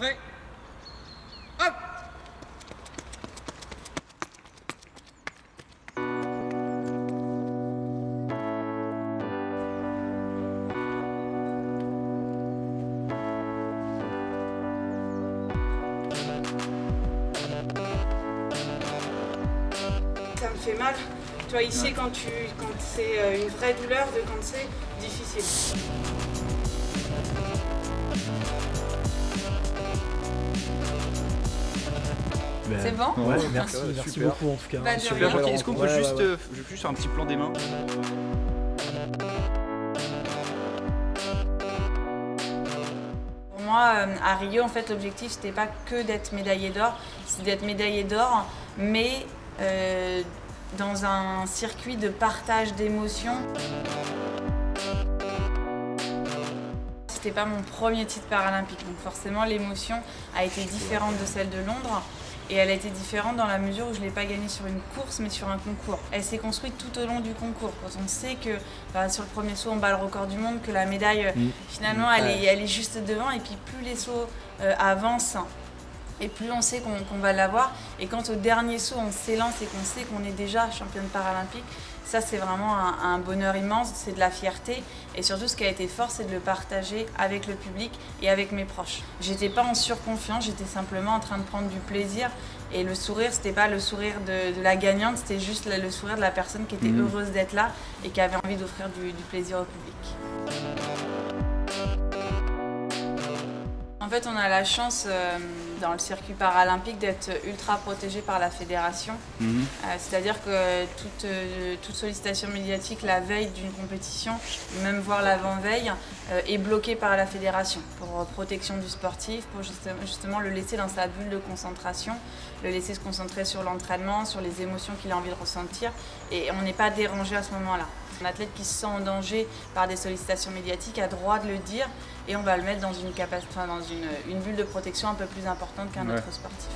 Prêt. Hop. Ça me fait mal. Tu vois, ici, quand c'est une vraie douleur, de quand c'est difficile. C'est bon? Ouais, merci beaucoup en tout cas. Bah, Super gentil. Est-ce qu'on peut Ouais, juste, ouais, ouais. je veux juste faire un petit plan des mains? Pour moi, à Rio, en fait, l'objectif, c'était pas que d'être médaillé d'or, c'est d'être médaillé d'or, mais dans un circuit de partage d'émotions. C'était pas mon premier titre paralympique, donc forcément l'émotion a été différente de celle de Londres. Et elle a été différente dans la mesure où je ne l'ai pas gagnée sur une course mais sur un concours. Elle s'est construite tout au long du concours. Quand on sait que sur le premier saut on bat le record du monde, que la médaille finalement elle est juste devant, et puis plus les sauts avancent et plus on sait qu'on va l'avoir. Et quand au dernier saut on s'élance et qu'on sait qu'on est déjà championne paralympique, ça c'est vraiment un bonheur immense, c'est de la fierté. Et surtout ce qui a été fort, c'est de le partager avec le public et avec mes proches. J'étais pas en surconfiance, j'étais simplement en train de prendre du plaisir. Et le sourire, c'était pas le sourire de la gagnante, c'était juste le sourire de la personne qui était heureuse d'être là et qui avait envie d'offrir du plaisir au public. En fait, on a la chance dans le circuit paralympique d'être ultra protégé par la fédération. C'est-à-dire que toute sollicitation médiatique la veille d'une compétition, même voire l'avant-veille, est bloquée par la fédération pour protection du sportif, pour justement le laisser dans sa bulle de concentration, le laisser se concentrer sur l'entraînement, sur les émotions qu'il a envie de ressentir, et on n'est pas dérangé à ce moment-là. Un athlète qui se sent en danger par des sollicitations médiatiques a droit de le dire, et on va le mettre dans une bulle de protection un peu plus importante qu'un autre sportif.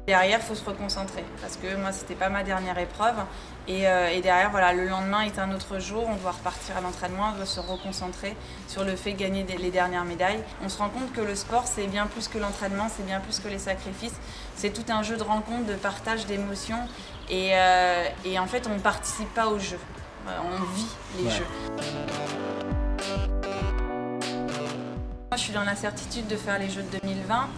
Derrière, il faut se reconcentrer, parce que moi, c'était pas ma dernière épreuve. Et derrière, voilà, le lendemain est un autre jour, on doit repartir à l'entraînement, on doit se reconcentrer sur le fait de gagner les dernières médailles. On se rend compte que le sport, c'est bien plus que l'entraînement, c'est bien plus que les sacrifices. C'est tout un jeu de rencontre, de partage d'émotions. Et en fait, on ne participe pas au jeu, on vit les jeux. Moi, je suis dans l'incertitude de faire les Jeux de 2020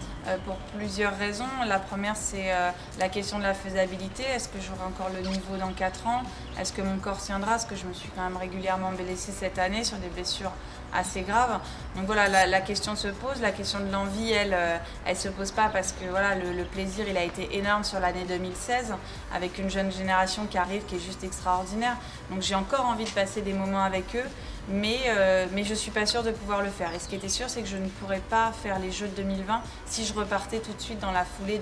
pour plusieurs raisons. La première, c'est la question de la faisabilité. Est-ce que j'aurai encore le niveau dans 4 ans? Est-ce que mon corps tiendra? Parce que je me suis quand même régulièrement blessée cette année sur des blessures assez graves. Donc voilà, la question se pose. La question de l'envie, elle se pose pas, parce que voilà, le plaisir, il a été énorme sur l'année 2016 avec une jeune génération qui arrive, qui est juste extraordinaire. Donc j'ai encore envie de passer des moments avec eux. Mais je ne suis pas sûre de pouvoir le faire. Et ce qui était sûr, c'est que je ne pourrais pas faire les Jeux de 2020 si je repartais tout de suite dans la foulée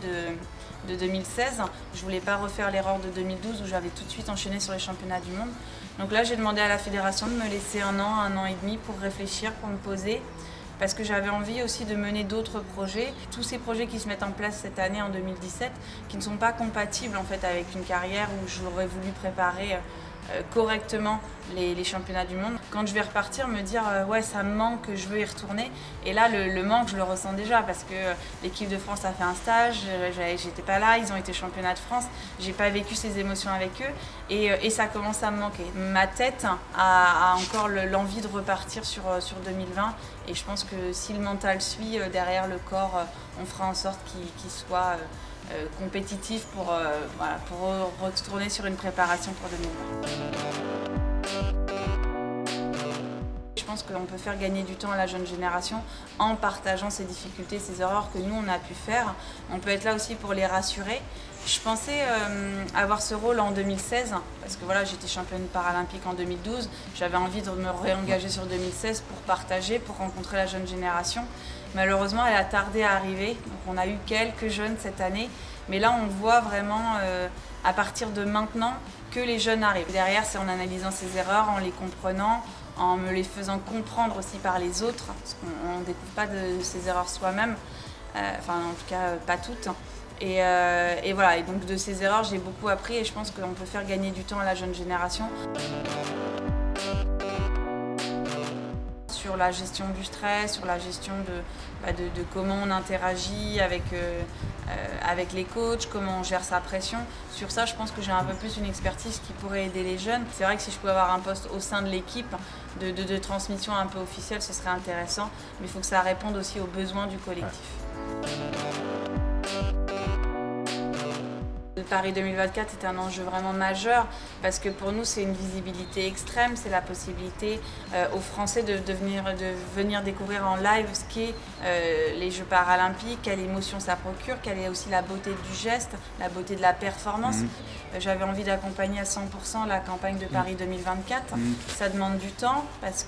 de 2016. Je ne voulais pas refaire l'erreur de 2012 où j'avais tout de suite enchaîné sur les championnats du monde. Donc là, j'ai demandé à la fédération de me laisser un an et demi pour réfléchir, pour me poser, parce que j'avais envie aussi de mener d'autres projets. Tous ces projets qui se mettent en place cette année, en 2017, qui ne sont pas compatibles en fait avec une carrière où j'aurais voulu préparer correctement les championnats du monde. Quand je vais repartir, me dire ouais, ça me manque, je veux y retourner. Et là, le manque, je le ressens déjà, parce que l'équipe de France a fait un stage, j'étais pas là, ils ont été championnats de France, j'ai pas vécu ces émotions avec eux, et ça commence à me manquer. Ma tête a encore l'envie de repartir sur 2020, et je pense que si le mental suit, derrière le corps, on fera en sorte qu'il soit compétitif pour retourner sur une préparation pour 2020. Je pense qu'on peut faire gagner du temps à la jeune génération en partageant ces difficultés, ces erreurs que nous on a pu faire. On peut être là aussi pour les rassurer. Je pensais avoir ce rôle en 2016, parce que voilà, j'étais championne paralympique en 2012. J'avais envie de me réengager sur 2016 pour partager, pour rencontrer la jeune génération. Malheureusement, elle a tardé à arriver. Donc on a eu quelques jeunes cette année. Mais là, on voit vraiment, à partir de maintenant, que les jeunes arrivent. Derrière, c'est en analysant ces erreurs, en les comprenant, en me les faisant comprendre aussi par les autres, parce qu'on ne découvre pas de ces erreurs soi-même, enfin en tout cas pas toutes. Et voilà, et donc de ces erreurs, j'ai beaucoup appris, et je pense qu'on peut faire gagner du temps à la jeune génération. Sur sur la gestion du stress, sur la gestion de comment on interagit avec les coachs, comment on gère sa pression. Sur ça, je pense que j'ai un peu plus une expertise qui pourrait aider les jeunes. C'est vrai que si je pouvais avoir un poste au sein de l'équipe de transmission un peu officielle, ce serait intéressant, mais il faut que ça réponde aussi aux besoins du collectif. Le Paris 2024 est un enjeu vraiment majeur parce que pour nous c'est une visibilité extrême, c'est la possibilité aux Français de venir découvrir en live ce qu'est les Jeux paralympiques, quelle émotion ça procure, quelle est aussi la beauté du geste, la beauté de la performance. J'avais envie d'accompagner à 100% la campagne de Paris 2024. Ça demande du temps parce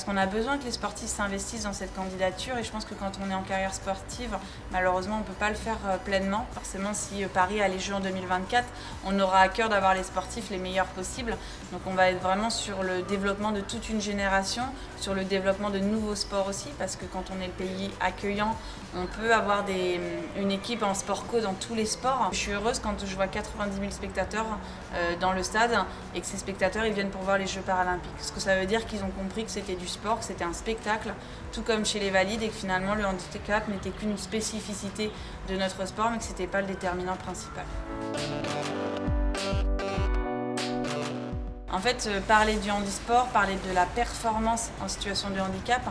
qu'on a besoin que les sportifs s'investissent dans cette candidature et je pense que quand on est en carrière sportive, malheureusement on ne peut pas le faire pleinement. Forcément si Paris a les Jeux en 2024, on aura à cœur d'avoir les sportifs les meilleurs possibles. Donc on va être vraiment sur le développement de toute une génération, sur le développement de nouveaux sports aussi, parce que quand on est le pays accueillant, on peut avoir une équipe en sport co dans tous les sports. Je suis heureuse quand je vois 90 000 spectateurs dans le stade et que ces spectateurs ils viennent pour voir les Jeux paralympiques. Ce que ça veut dire qu'ils ont compris que c'était du sport, que c'était un spectacle, tout comme chez les valides, et que finalement le handicap n'était qu'une spécificité de notre sport, mais que ce n'était pas le déterminant principal. En fait, parler du handisport, parler de la performance en situation de handicap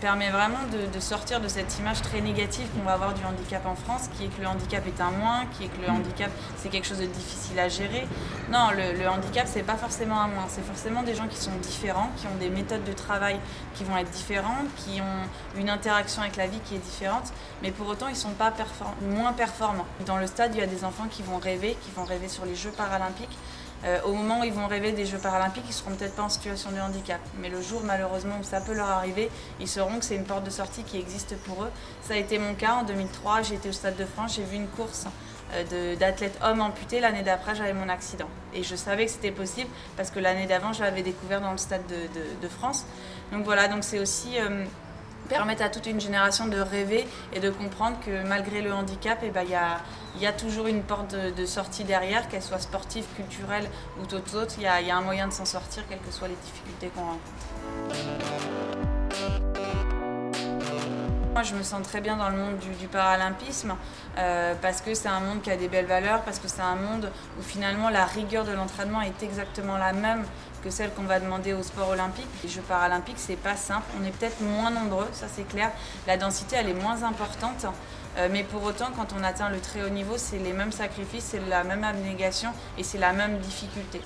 permet vraiment de sortir de cette image très négative qu'on va avoir du handicap en France, qui est que le handicap est un moins, qui est que le handicap c'est quelque chose de difficile à gérer. Non, le handicap c'est pas forcément un moins, c'est forcément des gens qui sont différents, qui ont des méthodes de travail qui vont être différentes, qui ont une interaction avec la vie qui est différente, mais pour autant ils sont pas moins performants. Dans le stade, il y a des enfants qui vont rêver sur les Jeux paralympiques. Au moment où ils vont rêver des Jeux paralympiques, ils ne seront peut-être pas en situation de handicap. Mais le jour, malheureusement, où ça peut leur arriver, ils sauront que c'est une porte de sortie qui existe pour eux. Ça a été mon cas en 2003. J'ai été au Stade de France, j'ai vu une course d'athlètes hommes amputés. L'année d'après, j'avais mon accident. Et je savais que c'était possible parce que l'année d'avant, je l'avais découvert dans le Stade de France. Donc voilà, donc c'est aussi permettre à toute une génération de rêver et de comprendre que malgré le handicap, il y a toujours une porte de sortie derrière, qu'elle soit sportive, culturelle ou toute autre. Il y a un moyen de s'en sortir, quelles que soient les difficultés qu'on rencontre. Moi, je me sens très bien dans le monde du paralympisme parce que c'est un monde qui a des belles valeurs, parce que c'est un monde où finalement la rigueur de l'entraînement est exactement la même que celle qu'on va demander au sport olympique. Les Jeux paralympiques, c'est pas simple. On est peut-être moins nombreux, ça c'est clair. La densité, elle est moins importante. Mais pour autant, quand on atteint le très haut niveau, c'est les mêmes sacrifices, c'est la même abnégation et c'est la même difficulté.